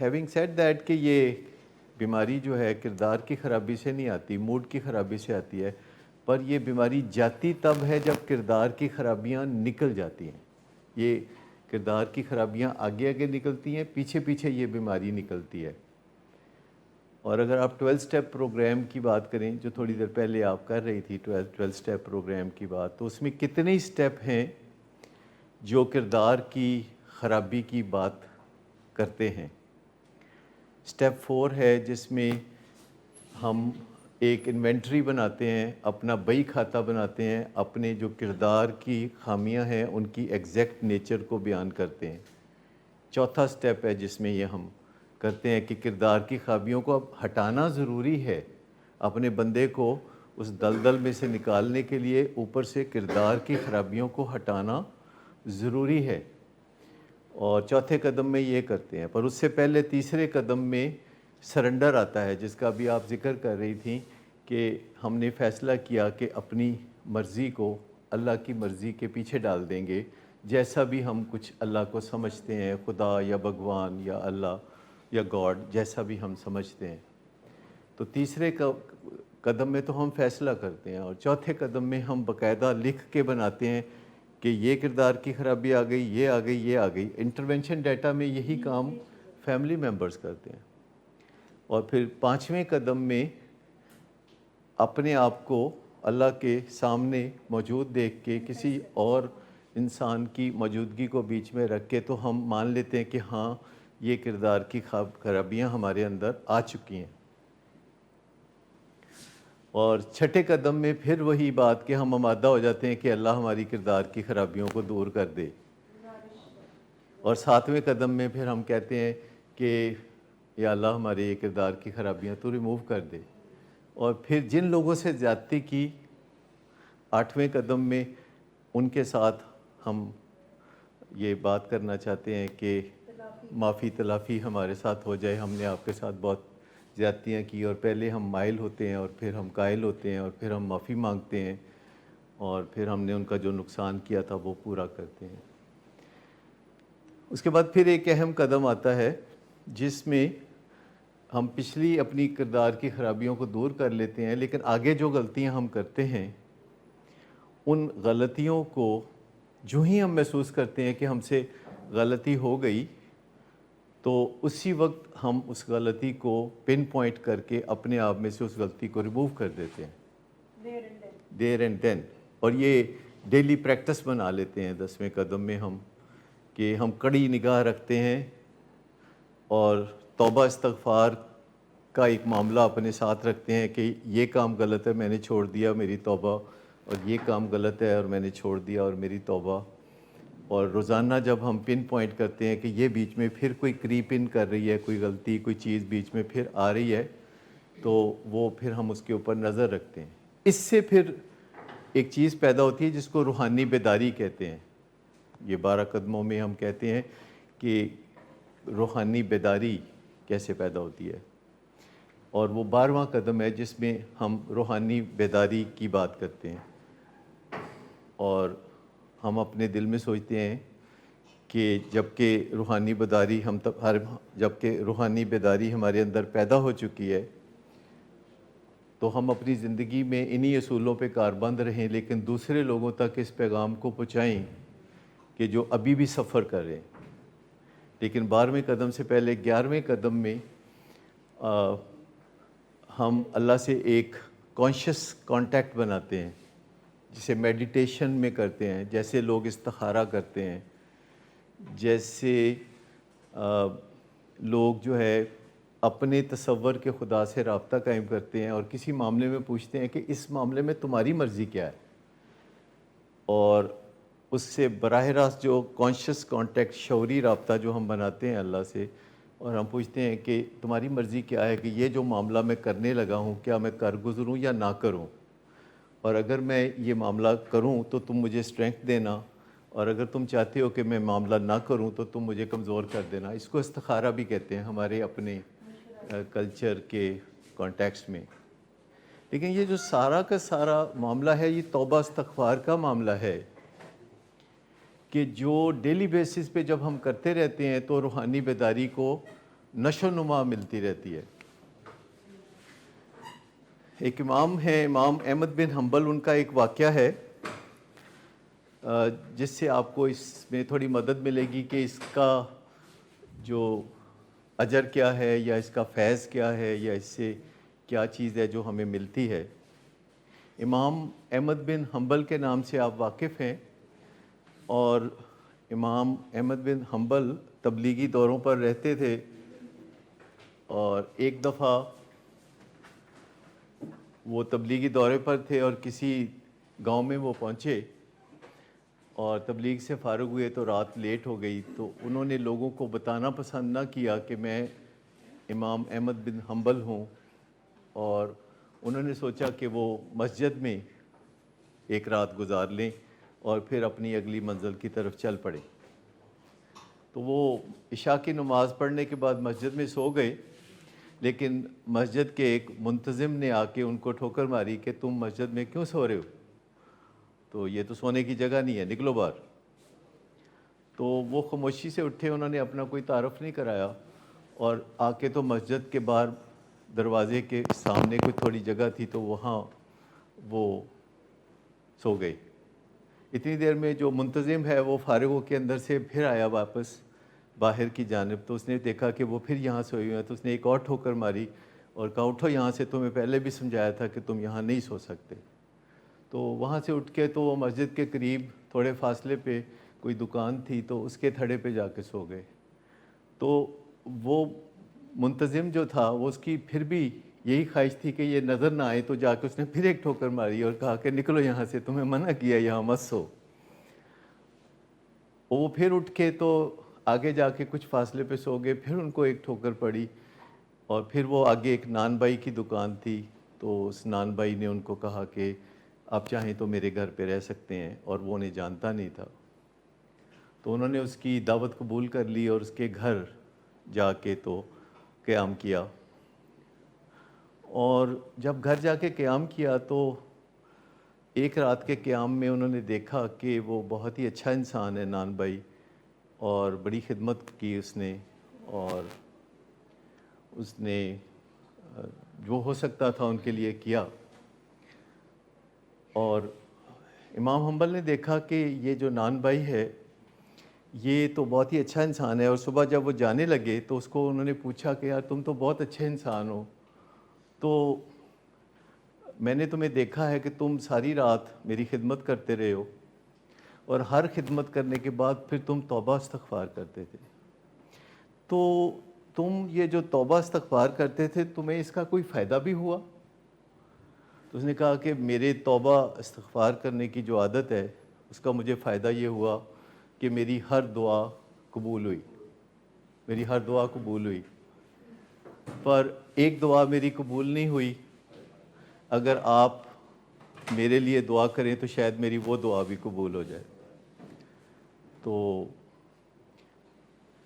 Having said that کہ یہ بیماری جو ہے کردار کی خرابی سے نہیں آتی، موڈ کی خرابی سے آتی ہے، پر یہ بیماری جاتی تب ہے جب کردار کی خرابیاں نکل جاتی ہیں. یہ کردار کی خرابیاں آگے آگے نکلتی ہیں، پیچھے پیچھے یہ بیماری نکلتی ہے. اور اگر آپ 12 سٹیپ پروگرام کی بات کریں جو تھوڑی دیر پہلے آپ کر رہی تھی 12 سٹیپ پروگرام کی بات، تو اس میں کتنے سٹیپ ہیں جو کردار کی خرابی کی بات کرتے ہیں. سٹیپ 4 ہے جس میں ہم ایک انوینٹری بناتے ہیں، اپنا بئی کھاتہ بناتے ہیں، اپنے جو کردار کی خامیاں ہیں ان کی ایگزیکٹ نیچر کو بیان کرتے ہیں. چوتھا سٹیپ ہے جس میں یہ ہم کرتے ہیں کہ کردار کی خرابیوں کو اب ہٹانا ضروری ہے. اپنے بندے کو اس دلدل میں سے نکالنے کے لیے اوپر سے کردار کی خرابیوں کو ہٹانا ضروری ہے. اور چوتھے قدم میں یہ کرتے ہیں. پر اس سے پہلے تیسرے قدم میں سرنڈر آتا ہے، جس کا بھی آپ ذکر کر رہی تھیں کہ ہم نے فیصلہ کیا کہ اپنی مرضی کو اللہ کی مرضی کے پیچھے ڈال دیں گے، جیسا بھی ہم کچھ اللہ کو سمجھتے ہیں، خدا یا بھگوان یا اللہ یا گاڈ، جیسا بھی ہم سمجھتے ہیں. تو تیسرے قدم میں تو ہم فیصلہ کرتے ہیں، اور چوتھے قدم میں ہم باقاعدہ لکھ کے بناتے ہیں کہ یہ کردار کی خرابی آ گئی، یہ آ گئی، یہ آ گئی. انٹرونشن ڈیٹا میں یہی کام فیملی ممبرز کرتے ہیں. اور پھر پانچویں قدم میں اپنے آپ کو اللہ کے سامنے موجود دیکھ کے کسی اور انسان کی موجودگی کو بیچ میں رکھ کے تو ہم مان لیتے ہیں کہ ہاں یہ کردار کی خرابیاں ہمارے اندر آ چکی ہیں. اور چھٹے قدم میں پھر وہی بات کہ ہم آمادہ ہو جاتے ہیں کہ اللہ ہماری کردار کی خرابیوں کو دور کر دے. اور ساتویں قدم میں پھر ہم کہتے ہیں کہ یا اللہ ہمارے یہ کردار کی خرابیاں تو ریموو کر دے. اور پھر جن لوگوں سے زیادتی کی آٹھویں قدم میں ان کے ساتھ ہم یہ بات کرنا چاہتے ہیں کہ معافی تلافی ہمارے ساتھ ہو جائے، ہم نے آپ کے ساتھ بہت زیادتیاں کی، اور پہلے ہم مائل ہوتے ہیں اور پھر ہم قائل ہوتے ہیں اور پھر ہم معافی مانگتے ہیں اور پھر ہم نے ان کا جو نقصان کیا تھا وہ پورا کرتے ہیں. اس کے بعد پھر ایک اہم قدم آتا ہے جس میں ہم پچھلی اپنی کردار کی خرابیوں کو دور کر لیتے ہیں، لیکن آگے جو غلطیاں ہم کرتے ہیں ان غلطیوں کو جو ہی ہم محسوس کرتے ہیں کہ ہم سے غلطی ہو گئی تو اسی وقت ہم اس غلطی کو پن پوائنٹ کر کے اپنے آپ میں سے اس غلطی کو ریموو کر دیتے ہیں دیر اینڈ دین. اور یہ ڈیلی پریکٹس بنا لیتے ہیں 10ویں قدم میں ہم کہ ہم کڑی نگاہ رکھتے ہیں اور توبہ استغفار کا ایک معاملہ اپنے ساتھ رکھتے ہیں کہ یہ کام غلط ہے میں نے چھوڑ دیا میری توبہ، اور یہ کام غلط ہے اور میں نے چھوڑ دیا اور میری توبہ. اور روزانہ جب ہم پن پوائنٹ کرتے ہیں کہ یہ بیچ میں پھر کوئی کریپ ان کر رہی ہے، کوئی غلطی کوئی چیز بیچ میں پھر آ رہی ہے، تو وہ پھر ہم اس کے اوپر نظر رکھتے ہیں. اس سے پھر ایک چیز پیدا ہوتی ہے جس کو روحانی بیداری کہتے ہیں. یہ 12 قدموں میں ہم کہتے ہیں کہ روحانی بیداری کیسے پیدا ہوتی ہے، اور وہ 12واں قدم ہے جس میں ہم روحانی بیداری کی بات کرتے ہیں. اور ہم اپنے دل میں سوچتے ہیں کہ جبکہ روحانی بیداری ہمارے اندر پیدا ہو چکی ہے تو ہم اپنی زندگی میں انہی اصولوں پہ کاربند رہیں، لیکن دوسرے لوگوں تک اس پیغام کو پہنچائیں کہ جو ابھی بھی سفر کر رہے ہیں. لیکن 12ویں قدم سے پہلے 11ویں قدم میں ہم اللہ سے ایک کانشیس کانٹیکٹ بناتے ہیں جسے میڈیٹیشن میں کرتے ہیں، جیسے لوگ استخارہ کرتے ہیں، جیسے لوگ جو ہے اپنے تصور کے خدا سے رابطہ قائم کرتے ہیں اور کسی معاملے میں پوچھتے ہیں کہ اس معاملے میں تمہاری مرضی کیا ہے، اور اس سے براہ راست جو کانشیس کانٹیکٹ شعوری رابطہ جو ہم بناتے ہیں اللہ سے، اور ہم پوچھتے ہیں کہ تمہاری مرضی کیا ہے کہ یہ جو معاملہ میں کرنے لگا ہوں کیا میں کر گزروں یا نہ کروں، اور اگر میں یہ معاملہ کروں تو تم مجھے اسٹرینتھ دینا، اور اگر تم چاہتے ہو کہ میں معاملہ نہ کروں تو تم مجھے کمزور کر دینا. اس کو استخارہ بھی کہتے ہیں ہمارے اپنے کلچر کے کانٹیکسٹ میں. لیکن یہ جو سارا کا سارا معاملہ ہے یہ توبہ استغفار کا معاملہ ہے کہ جو ڈیلی بیسس پہ جب ہم کرتے رہتے ہیں تو روحانی بیداری کو نشو و نما ملتی رہتی ہے۔ ایک امام ہیں امام احمد بن حنبل، ان کا ایک واقعہ ہے جس سے آپ کو اس میں تھوڑی مدد ملے گی کہ اس کا جو اجر کیا ہے یا اس کا فیض کیا ہے یا اس سے کیا چیز ہے جو ہمیں ملتی ہے۔ امام احمد بن حنبل کے نام سے آپ واقف ہیں، اور امام احمد بن حنبل تبلیغی دوروں پر رہتے تھے، اور ایک دفعہ وہ تبلیغی دورے پر تھے اور کسی گاؤں میں وہ پہنچے اور تبلیغ سے فارغ ہوئے تو رات لیٹ ہو گئی، تو انہوں نے لوگوں کو بتانا پسند نہ کیا کہ میں امام احمد بن حنبل ہوں، اور انہوں نے سوچا کہ وہ مسجد میں ایک رات گزار لیں اور پھر اپنی اگلی منزل کی طرف چل پڑے۔ تو وہ عشاء کی نماز پڑھنے کے بعد مسجد میں سو گئے، لیکن مسجد کے ایک منتظم نے آ کے ان کو ٹھوکر ماری کہ تم مسجد میں کیوں سو رہے ہو، تو یہ تو سونے کی جگہ نہیں ہے، نکلو باہر۔ تو وہ خاموشی سے اٹھے، انہوں نے اپنا کوئی تعارف نہیں کرایا، اور آ کے تو مسجد کے باہر دروازے کے سامنے کوئی تھوڑی جگہ تھی تو وہاں وہ سو گئے۔ اتنی دیر میں جو منتظم ہے وہ فارغ ہو کے اندر سے پھر آیا واپس باہر کی جانب، تو اس نے دیکھا کہ وہ پھر یہاں سوئے ہوئے ہیں، تو اس نے ایک اور ٹھوکر ماری اور کہا اٹھو یہاں سے، تمہیں پہلے بھی سمجھایا تھا کہ تم یہاں نہیں سو سکتے۔ تو وہاں سے اٹھ کے تو وہ مسجد کے قریب تھوڑے فاصلے پہ کوئی دکان تھی تو اس کے تھڑے پہ جا کے سو گئے۔ تو وہ منتظم جو تھا وہ اس کی پھر بھی یہی خواہش تھی کہ یہ نظر نہ آئے، تو جا کے اس نے پھر ایک ٹھوکر ماری اور کہا کہ نکلو یہاں سے، تمہیں منع کیا یہاں مت سو۔ وہ پھر اٹھ کے تو آگے جا کے کچھ فاصلے پہ سو گئے، پھر ان کو ایک ٹھوکر پڑی، اور پھر وہ آگے ایک نان بائی کی دکان تھی، تو اس نان بائی نے ان کو کہا کہ آپ چاہیں تو میرے گھر پہ رہ سکتے ہیں، اور وہ انہیں جانتا نہیں تھا۔ تو انہوں نے اس کی دعوت قبول کر لی اور اس کے گھر جا کے تو قیام کیا، اور جب گھر جا کے قیام کیا تو ایک رات کے قیام میں انہوں نے دیکھا کہ وہ بہت ہی اچھا انسان ہے نان بھائی، اور بڑی خدمت کی اس نے، اور اس نے جو ہو سکتا تھا ان کے لیے کیا۔ اور امام حنبل نے دیکھا کہ یہ جو نان بھائی ہے یہ تو بہت ہی اچھا انسان ہے، اور صبح جب وہ جانے لگے تو اس کو انہوں نے پوچھا کہ یار تم تو بہت اچھے انسان ہو، تو میں نے تمہیں دیکھا ہے کہ تم ساری رات میری خدمت کرتے رہے ہو، اور ہر خدمت کرنے کے بعد پھر تم توبہ استغفار کرتے تھے، تو تم یہ جو توبہ استغفار کرتے تھے تمہیں اس کا کوئی فائدہ بھی ہوا؟ تو اس نے کہا کہ میرے توبہ استغفار کرنے کی جو عادت ہے اس کا مجھے فائدہ یہ ہوا کہ میری ہر دعا قبول ہوئی، میری ہر دعا قبول ہوئی، پر ایک دعا میری قبول نہیں ہوئی، اگر آپ میرے لیے دعا کریں تو شاید میری وہ دعا بھی قبول ہو جائے۔ تو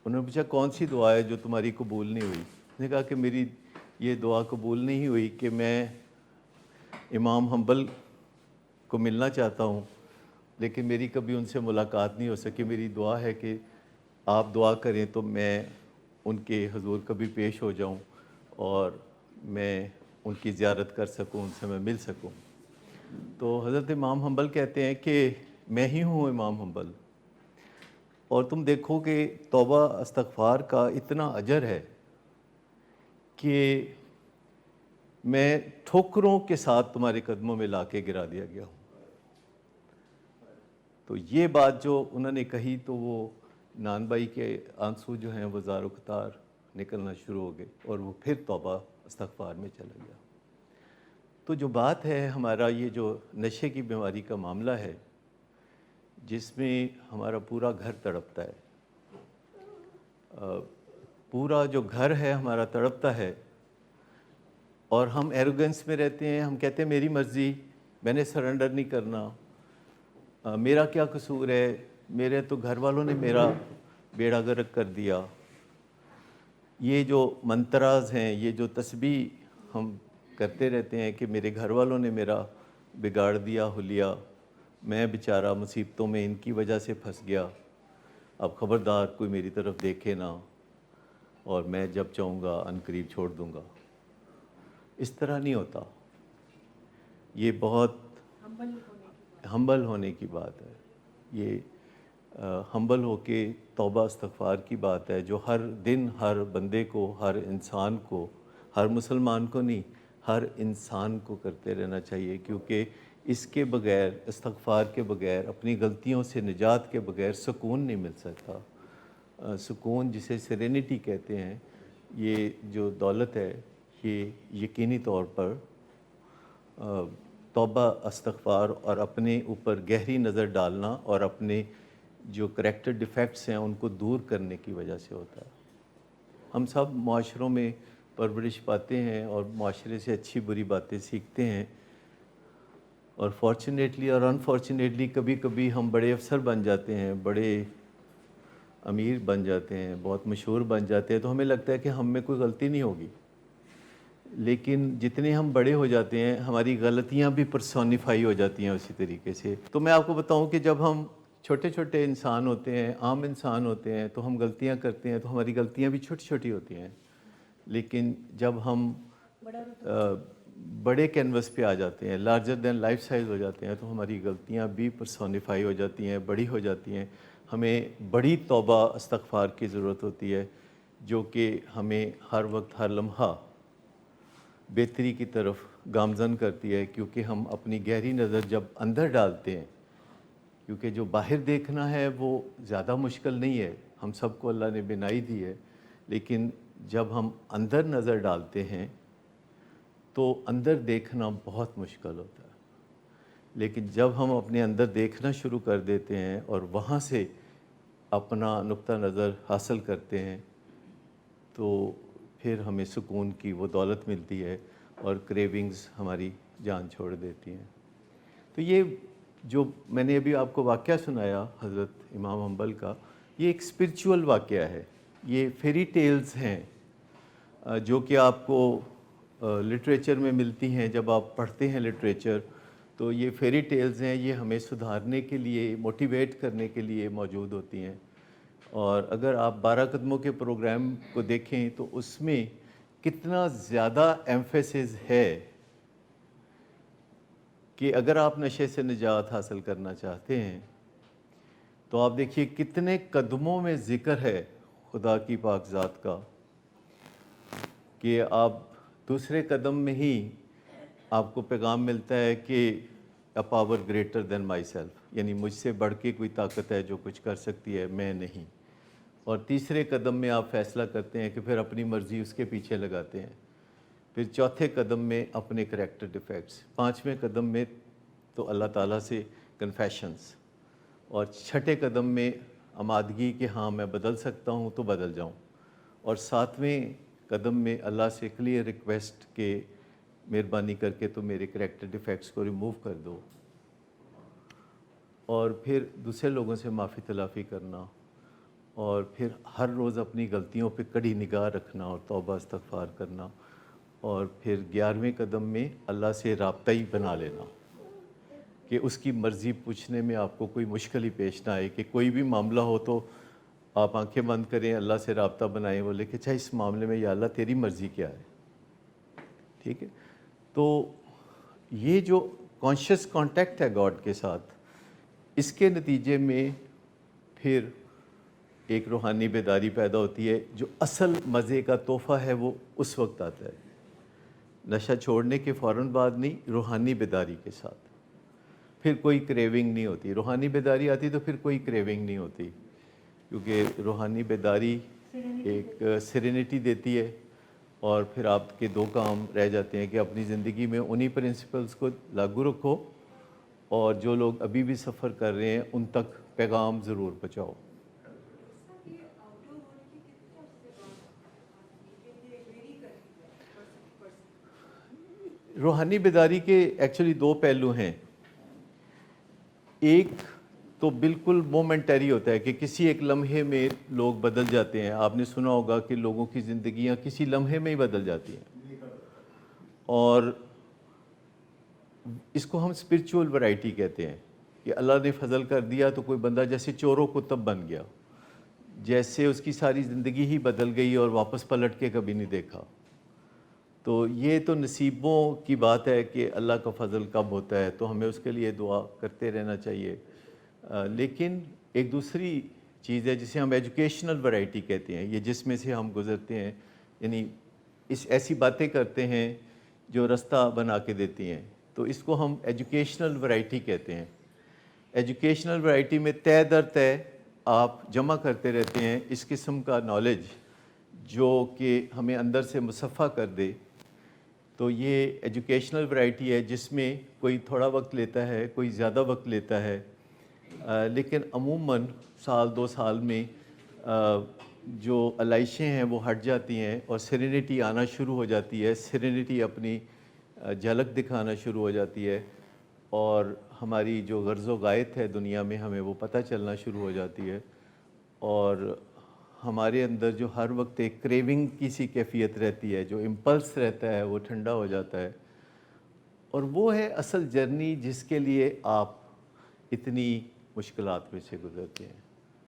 انہوں نے پوچھا کون سی دعا ہے جو تمہاری قبول نہیں ہوئی؟ اس نے کہا کہ میری یہ دعا قبول نہیں ہوئی کہ میں امام حنبل کو ملنا چاہتا ہوں لیکن میری کبھی ان سے ملاقات نہیں ہو سکی، میری دعا ہے کہ آپ دعا کریں تو میں ان کے حضور کبھی پیش ہو جاؤں اور میں ان کی زیارت کر سکوں، ان سے میں مل سکوں۔ تو حضرت امام حنبل کہتے ہیں کہ میں ہی ہوں امام حنبل، اور تم دیکھو کہ توبہ استغفار کا اتنا اجر ہے کہ میں ٹھوکروں کے ساتھ تمہارے قدموں میں لا کے گرا دیا گیا ہوں۔ تو یہ بات جو انہوں نے کہی تو وہ نان بھائی کے آنسو جو ہیں وہ زار و قطار نکلنا شروع ہو گئے، اور وہ پھر توبہ استغفار میں چلا گیا۔ تو جو بات ہے ہمارا یہ جو نشے کی بیماری کا معاملہ ہے جس میں ہمارا پورا گھر تڑپتا ہے، پورا جو گھر ہے ہمارا تڑپتا ہے، اور ہم ایروگنس میں رہتے ہیں، ہم کہتے ہیں میری مرضی، میں نے سرنڈر نہیں کرنا، میرا کیا قصور ہے، میرے تو گھر والوں نے میرا بیڑا غرق کر دیا۔ یہ جو منتراز ہیں، یہ جو تسبیح ہم کرتے رہتے ہیں کہ میرے گھر والوں نے میرا بگاڑ دیا حلیہ، میں بیچارہ مصیبتوں میں ان کی وجہ سے پھنس گیا، اب خبردار کوئی میری طرف دیکھے نہ، اور میں جب چاہوں گا ان قریب چھوڑ دوں گا. اس طرح نہیں ہوتا. یہ بہت ہمبل ہونے کی بات ہے. یہ ہمبل ہو کے توبہ استغفار کی بات ہے، جو ہر دن ہر بندے کو، ہر انسان کو، ہر مسلمان کو نہیں، ہر انسان کو کرتے رہنا چاہیے، کیونکہ اس کے بغیر، استغفار کے بغیر، اپنی غلطیوں سے نجات کے بغیر سکون نہیں مل سکتا. سکون جسے سیرینٹی کہتے ہیں، یہ جو دولت ہے، یہ یقینی طور پر توبہ استغفار اور اپنے اوپر گہری نظر ڈالنا اور اپنے جو کریکٹر ڈیفیکٹس ہیں ان کو دور کرنے کی وجہ سے ہوتا ہے. ہم سب معاشروں میں پرورش پاتے ہیں اور معاشرے سے اچھی بری باتیں سیکھتے ہیں، اور فارچونیٹلی اور انفارچونیٹلی کبھی کبھی ہم بڑے افسر بن جاتے ہیں، بڑے امیر بن جاتے ہیں، بہت مشہور بن جاتے ہیں، تو ہمیں لگتا ہے کہ ہم میں کوئی غلطی نہیں ہوگی. لیکن جتنے ہم بڑے ہو جاتے ہیں ہماری غلطیاں بھی پرسونیفائی ہو جاتی ہیں اسی طریقے سے. تو میں آپ کو بتاؤں کہ جب ہم چھوٹے چھوٹے انسان ہوتے ہیں، عام انسان ہوتے ہیں، تو ہم غلطیاں کرتے ہیں تو ہماری غلطیاں بھی چھوٹی چھوٹی ہوتی ہیں. لیکن جب ہم بڑے کینوس پہ آ جاتے ہیں، لارجر دین لائف سائز ہو جاتے ہیں، تو ہماری غلطیاں بھی پرسونیفائی ہو جاتی ہیں، بڑی ہو جاتی ہیں. ہمیں بڑی توبہ استغفار کی ضرورت ہوتی ہے، جو کہ ہمیں ہر وقت ہر لمحہ بہتری کی طرف گامزن کرتی ہے، کیونکہ ہم اپنی گہری نظر جب اندر ڈالتے ہیں، کیونکہ جو باہر دیکھنا ہے وہ زیادہ مشکل نہیں ہے، ہم سب کو اللہ نے بینائی دی ہے، لیکن جب ہم اندر نظر ڈالتے ہیں تو اندر دیکھنا بہت مشکل ہوتا ہے. لیکن جب ہم اپنے اندر دیکھنا شروع کر دیتے ہیں اور وہاں سے اپنا نقطہ نظر حاصل کرتے ہیں تو پھر ہمیں سکون کی وہ دولت ملتی ہے اور کریونگز ہماری جان چھوڑ دیتی ہیں. تو یہ جو میں نے ابھی آپ کو واقعہ سنایا حضرت امام حنبل کا، یہ ایک اسپرچول واقعہ ہے. یہ فیری ٹیلز ہیں جو کہ آپ کو لٹریچر میں ملتی ہیں. جب آپ پڑھتے ہیں لٹریچر تو یہ فیری ٹیلز ہیں، یہ ہمیں سدھارنے کے لیے، موٹیویٹ کرنے کے لیے موجود ہوتی ہیں. اور اگر آپ 12 قدموں کے پروگرام کو دیکھیں تو اس میں کتنا زیادہ ایمفیسس ہے کہ اگر آپ نشے سے نجات حاصل کرنا چاہتے ہیں تو آپ دیکھیے کتنے قدموں میں ذکر ہے خدا کی پاک ذات کا، کہ آپ دوسرے قدم میں ہی آپ کو پیغام ملتا ہے کہ a power greater than my self, یعنی مجھ سے بڑھ کے کوئی طاقت ہے جو کچھ کر سکتی ہے، میں نہیں. اور تیسرے قدم میں آپ فیصلہ کرتے ہیں کہ پھر اپنی مرضی اس کے پیچھے لگاتے ہیں. پھر چوتھے قدم میں اپنے کریکٹر ڈیفیکٹس، پانچویں قدم میں تو اللہ تعالیٰ سے کنفیشنز، اور چھٹے قدم میں آمادگی کہ ہاں میں بدل سکتا ہوں تو بدل جاؤں، اور ساتویں قدم میں اللہ سے کلیئر ریکویسٹ کہ مہربانی کر کے تو میرے کریکٹر ڈیفیکٹس کو ریموو کر دو. اور پھر دوسرے لوگوں سے معافی تلافی کرنا، اور پھر ہر روز اپنی غلطیوں پہ کڑی نگاہ رکھنا اور توبہ استغفار کرنا، اور پھر 11ویں قدم میں اللہ سے رابطہ ہی بنا لینا کہ اس کی مرضی پوچھنے میں آپ کو کوئی مشکل ہی پیش نہ آئے. کہ کوئی بھی معاملہ ہو تو آپ آنکھیں بند کریں، اللہ سے رابطہ بنائیں، بولے کہ اچھا اس معاملے میں یا اللہ تیری مرضی کیا ہے. ٹھیک ہے. تو یہ جو کانشیس کانٹیکٹ ہے گاڈ کے ساتھ، اس کے نتیجے میں پھر ایک روحانی بیداری پیدا ہوتی ہے. جو اصل مزے کا تحفہ ہے وہ اس وقت آتا ہے، نشہ چھوڑنے کے فوراً بعد نہیں، روحانی بیداری کے ساتھ. پھر کوئی کریونگ نہیں ہوتی. روحانی بیداری آتی تو پھر کوئی کریونگ نہیں ہوتی، کیونکہ روحانی بیداری ایک سیرینٹی دیتی ہے. اور پھر آپ کے دو کام رہ جاتے ہیں کہ اپنی زندگی میں انہی پرنسپلز کو لاگو رکھو، اور جو لوگ ابھی بھی سفر کر رہے ہیں ان تک پیغام ضرور پہنچاؤ. روحانی بیداری کے ایکچولی دو پہلو ہیں. ایک تو بالکل مومنٹری ہوتا ہے کہ کسی ایک لمحے میں لوگ بدل جاتے ہیں. آپ نے سنا ہوگا کہ لوگوں کی زندگیاں کسی لمحے میں ہی بدل جاتی ہیں، اور اس کو ہم اسپرچول ورائٹی کہتے ہیں کہ اللہ نے فضل کر دیا تو کوئی بندہ جیسے چوروں کتب بن گیا. جیسے اس کی ساری زندگی ہی بدل گئی اور واپس پلٹ کے کبھی نہیں دیکھا۔ تو یہ تو نصیبوں کی بات ہے کہ اللہ کا فضل کب ہوتا ہے، تو ہمیں اس کے لیے دعا کرتے رہنا چاہیے۔ لیکن ایک دوسری چیز ہے جسے ہم ایجوکیشنل ورائٹی کہتے ہیں، یہ جس میں سے ہم گزرتے ہیں، یعنی ایسی باتیں کرتے ہیں جو رستہ بنا کے دیتی ہیں، تو اس کو ہم ایجوکیشنل ورائٹی کہتے ہیں۔ ایجوکیشنل ورائٹی میں طے در طے آپ جمع کرتے رہتے ہیں اس قسم کا نالج جو کہ ہمیں اندر سے مصفح کر دے، تو یہ ایجوکیشنل ورائٹی ہے جس میں کوئی تھوڑا وقت لیتا ہے، کوئی زیادہ وقت لیتا ہے، لیکن عموماً سال 2 سال میں جو علائشیں ہیں وہ ہٹ جاتی ہیں اور سیرینٹی آنا شروع ہو جاتی ہے، سیرینٹی اپنی جھلک دکھانا شروع ہو جاتی ہے، اور ہماری جو غرض و غایت ہے دنیا میں ہمیں وہ پتہ چلنا شروع ہو جاتی ہے، اور ہمارے اندر جو ہر وقت ایک کریونگ کی سی کیفیت رہتی ہے، جو امپلس رہتا ہے وہ ٹھنڈا ہو جاتا ہے، اور وہ ہے اصل جرنی جس کے لیے آپ اتنی مشکلات میں سے گزرتے ہیں۔